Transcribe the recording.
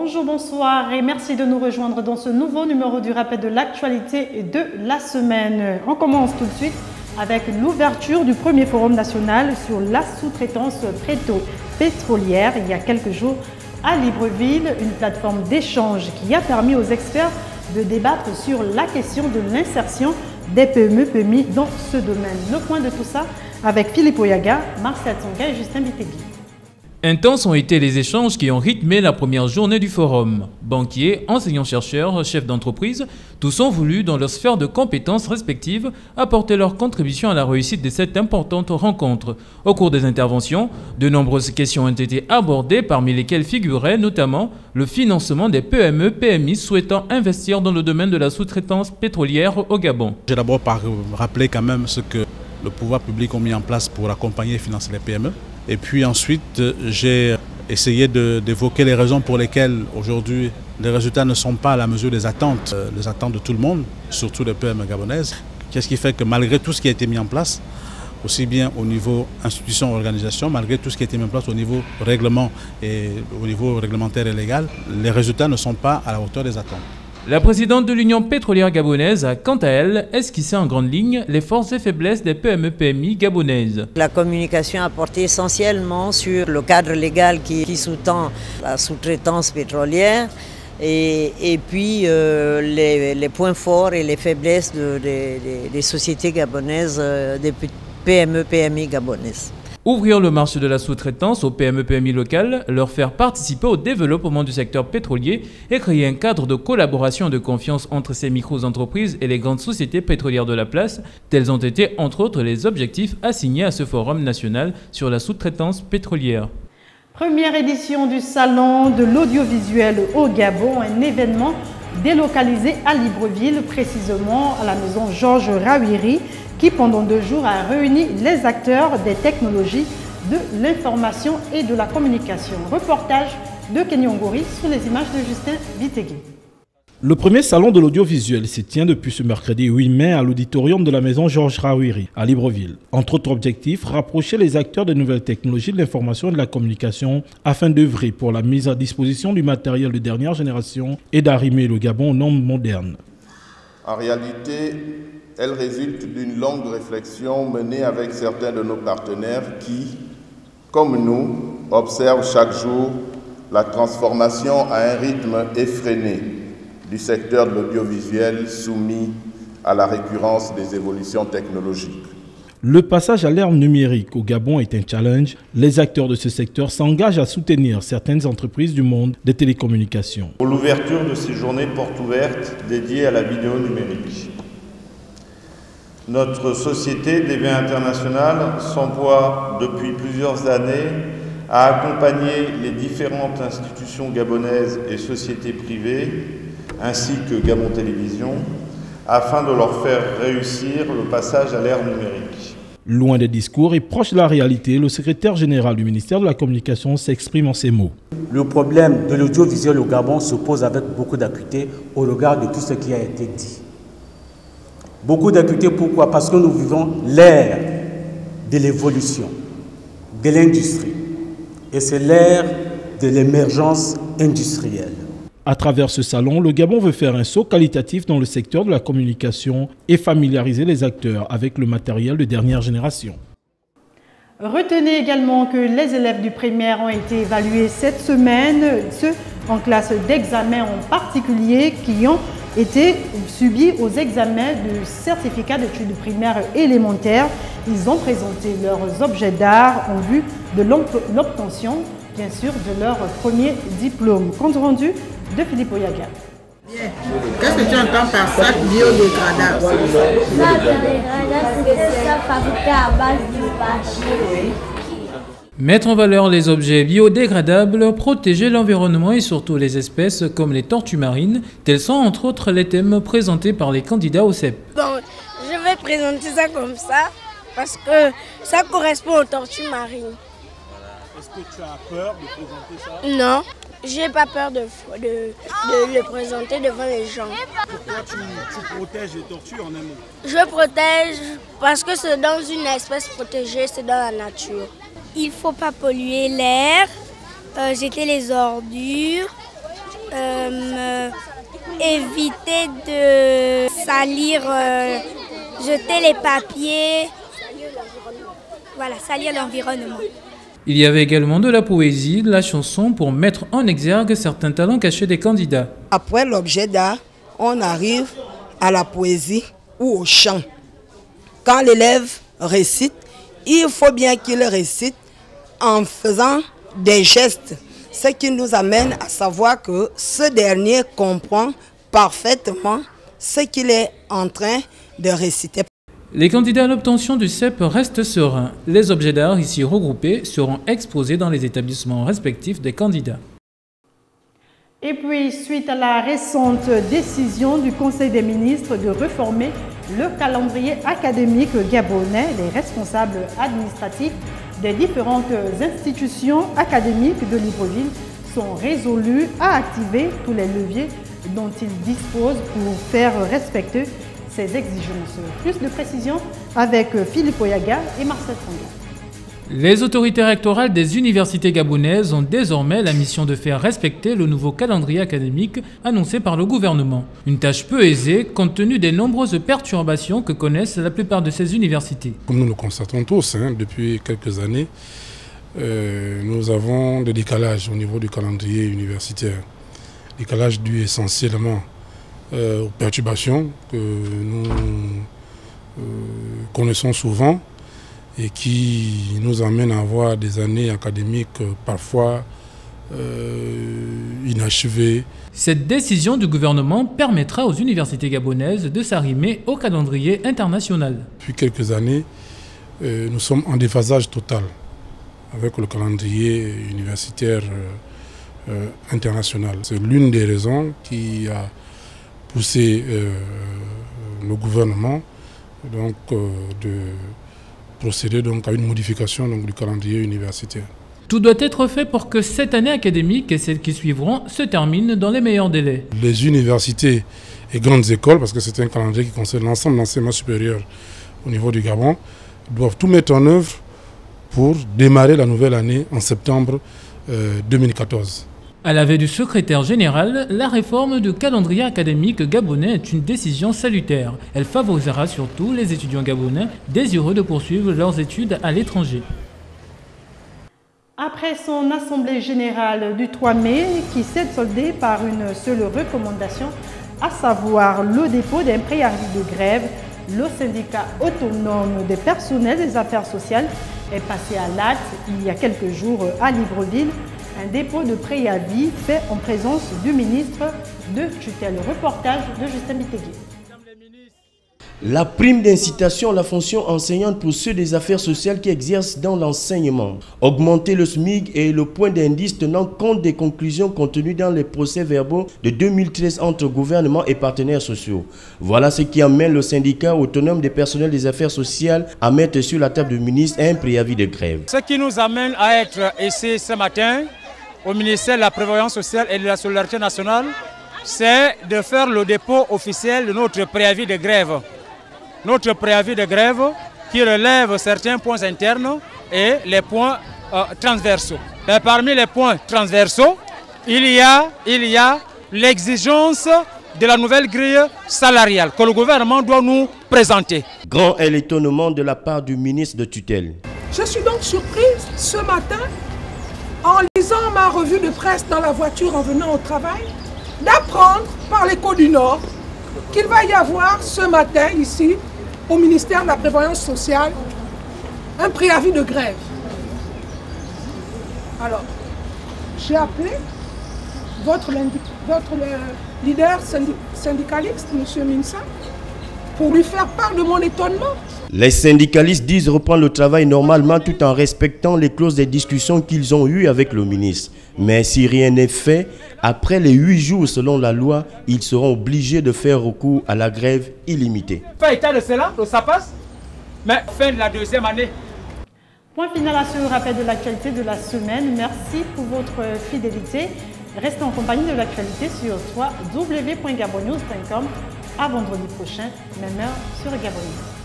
Bonjour, bonsoir et merci de nous rejoindre dans ce nouveau numéro du rappel de l'actualité de la semaine. On commence tout de suite avec l'ouverture du premier forum national sur la sous-traitance pétrolière il y a quelques jours à Libreville, une plateforme d'échange qui a permis aux experts de débattre sur la question de l'insertion des PME-PMI dans ce domaine. Le point de tout ça avec Philippe Oyaga, Marcel Tsonga et Justin Bitegui. Intenses ont été les échanges qui ont rythmé la première journée du forum. Banquiers, enseignants-chercheurs, chefs d'entreprise, tous ont voulu, dans leur sphère de compétences respectives, apporter leur contribution à la réussite de cette importante rencontre. Au cours des interventions, de nombreuses questions ont été abordées, parmi lesquelles figurait notamment le financement des PME-PMI souhaitant investir dans le domaine de la sous-traitance pétrolière au Gabon. J'ai d'abord rappelé quand même ce que le pouvoir public a mis en place pour accompagner et financer les PME. Et puis ensuite, j'ai essayé d'évoquer les raisons pour lesquelles aujourd'hui les résultats ne sont pas à la mesure des attentes de tout le monde, surtout des PME gabonaises. Qu'est-ce qui fait que malgré tout ce qui a été mis en place, aussi bien au niveau institution, organisation, malgré tout ce qui a été mis en place au niveau règlement et au niveau réglementaire et légal, les résultats ne sont pas à la hauteur des attentes. La présidente de l'Union pétrolière gabonaise a, quant à elle, esquissé en grande ligne les forces et faiblesses des PME-PMI gabonaises. La communication a porté essentiellement sur le cadre légal qui sous-tend la sous-traitance pétrolière et puis les points forts et les faiblesses des sociétés gabonaises, des PME-PMI gabonaises. Ouvrir le marché de la sous-traitance aux PME-PMI locales, leur faire participer au développement du secteur pétrolier et créer un cadre de collaboration et de confiance entre ces micro-entreprises et les grandes sociétés pétrolières de la place, tels ont été entre autres les objectifs assignés à ce forum national sur la sous-traitance pétrolière. Première édition du Salon de l'audiovisuel au Gabon, un événement délocalisé à Libreville, précisément à la maison Georges Rawiri, qui pendant 2 jours a réuni les acteurs des technologies de l'information et de la communication. Reportage de Kenny Ongori sur les images de Justin Bitegui. Le premier salon de l'audiovisuel se tient depuis ce mercredi 8 mai à l'auditorium de la maison Georges Rawiri à Libreville. Entre autres objectifs, rapprocher les acteurs des nouvelles technologies de l'information et de la communication afin d'œuvrer pour la mise à disposition du matériel de dernière génération et d'arrimer le Gabon aux normes modernes. En réalité, elle résulte d'une longue réflexion menée avec certains de nos partenaires qui, comme nous, observent chaque jour la transformation à un rythme effréné du secteur de l'audiovisuel soumis à la récurrence des évolutions technologiques. Le passage à l'ère numérique au Gabon est un challenge. Les acteurs de ce secteur s'engagent à soutenir certaines entreprises du monde des télécommunications. Pour l'ouverture de ces journées portes ouvertes dédiées à la vidéo numérique. Notre société DV International s'emploie depuis plusieurs années à accompagner les différentes institutions gabonaises et sociétés privées, ainsi que Gabon Télévision, afin de leur faire réussir le passage à l'ère numérique. Loin des discours et proche de la réalité, le secrétaire général du ministère de la Communication s'exprime en ces mots. Le problème de l'audiovisuel au Gabon se pose avec beaucoup d'acuité au regard de tout ce qui a été dit. Beaucoup d'acuité, pourquoi? Parce que nous vivons l'ère de l'évolution, de l'industrie. Et c'est l'ère de l'émergence industrielle. À travers ce salon, le Gabon veut faire un saut qualitatif dans le secteur de la communication et familiariser les acteurs avec le matériel de dernière génération. Retenez également que les élèves du primaire ont été évalués cette semaine, ceux en classe d'examen en particulier qui ont été subis aux examens du certificat d'études primaires élémentaires. Ils ont présenté leurs objets d'art en vue de l'obtention, bien sûr, de leur premier diplôme. Compte rendu de Philippe Oyaga. Qu'est-ce que tu entends par sac biodégradable? Sac biodégradable, c'est ça fabriqué à base du papier. Mettre en valeur les objets biodégradables, protéger l'environnement et surtout les espèces comme les tortues marines, tels sont entre autres les thèmes présentés par les candidats au CEP. Bon, je vais présenter ça comme ça parce que ça correspond aux tortues marines. Est-ce que tu as peur de présenter ça? Non, j'ai pas peur de le présenter devant les gens. Pourquoi tu protèges les tortues en un mot? Je protège parce que c'est dans une espèce protégée, c'est dans la nature. Il ne faut pas polluer l'air, jeter les ordures éviter de salir, jeter les papiers, voilà, salir l'environnement. Il y avait également de la poésie, de la chanson pour mettre en exergue certains talents cachés des candidats. Après l'objet d'art, on arrive à la poésie ou au chant. Quand l'élève récite, il faut bien qu'il récite en faisant des gestes, ce qui nous amène à savoir que ce dernier comprend parfaitement ce qu'il est en train de réciter. Les candidats à l'obtention du CEP restent sereins. Les objets d'art ici regroupés seront exposés dans les établissements respectifs des candidats. Et puis, suite à la récente décision du Conseil des ministres de réformer le calendrier académique gabonais, les responsables administratifs des différentes institutions académiques de Libreville sont résolus à activer tous les leviers dont ils disposent pour faire respecter ces exigences. Plus de précisions avec Philippe Oyaga et Marcel Fonga. Les autorités rectorales des universités gabonaises ont désormais la mission de faire respecter le nouveau calendrier académique annoncé par le gouvernement. Une tâche peu aisée compte tenu des nombreuses perturbations que connaissent la plupart de ces universités. Comme nous le constatons tous, depuis quelques années, nous avons des décalages au niveau du calendrier universitaire. Décalages dus essentiellement aux perturbations que nous connaissons souvent et qui nous amènent à avoir des années académiques parfois inachevées. Cette décision du gouvernement permettra aux universités gabonaises de s'arrimer au calendrier international. Depuis quelques années, nous sommes en déphasage total avec le calendrier universitaire international. C'est l'une des raisons qui a poussé le gouvernement de procéder à une modification du calendrier universitaire. Tout doit être fait pour que cette année académique et celles qui suivront se terminent dans les meilleurs délais. Les universités et grandes écoles, parce que c'est un calendrier qui concerne l'ensemble de l'enseignement supérieur au niveau du Gabon, doivent tout mettre en œuvre pour démarrer la nouvelle année en septembre 2014. À la veille du secrétaire général, la réforme du calendrier académique gabonais est une décision salutaire. Elle favorisera surtout les étudiants gabonais désireux de poursuivre leurs études à l'étranger. Après son assemblée générale du 3 mai, qui s'est soldée par une seule recommandation, à savoir le dépôt d'un préavis de grève, le syndicat autonome des personnels des affaires sociales est passé à l'acte il y a quelques jours à Libreville. Un dépôt de préavis fait en présence du ministre de tutelle. Reportage de Justin Bitegui. La prime d'incitation à la fonction enseignante pour ceux des affaires sociales qui exercent dans l'enseignement. Augmenter le SMIC et le point d'indice tenant compte des conclusions contenues dans les procès-verbaux de 2013 entre gouvernement et partenaires sociaux. Voilà ce qui amène le syndicat autonome des personnels des affaires sociales à mettre sur la table du ministre un préavis de grève. Ce qui nous amène à être ici ce matin au ministère de la Prévoyance sociale et de la Solidarité nationale, c'est de faire le dépôt officiel de notre préavis de grève. Notre préavis de grève qui relève certains points internes et les points transversaux. Et parmi les points transversaux, il y a l'exigence de la nouvelle grille salariale que le gouvernement doit nous présenter. Grand est l'étonnement de la part du ministre de tutelle. Je suis donc surprise ce matin, en lisant ma revue de presse dans la voiture en venant au travail, d'apprendre par l'Écho du Nord qu'il va y avoir ce matin ici, au ministère de la Prévoyance sociale, un préavis de grève. Alors, j'ai appelé votre leader syndicaliste, M. Minsa, pour lui faire part de mon étonnement. Les syndicalistes disent reprendre le travail normalement tout en respectant les clauses des discussions qu'ils ont eues avec le ministre. Mais si rien n'est fait, après les 8 jours selon la loi, ils seront obligés de faire recours à la grève illimitée. Fait état de cela, ça passe, mais fin de la deuxième année. Point final à ce rappel de l'actualité de la semaine. Merci pour votre fidélité. Restez en compagnie de l'actualité sur www.gabonnews.com. À vendredi prochain, même heure sur Gabon News.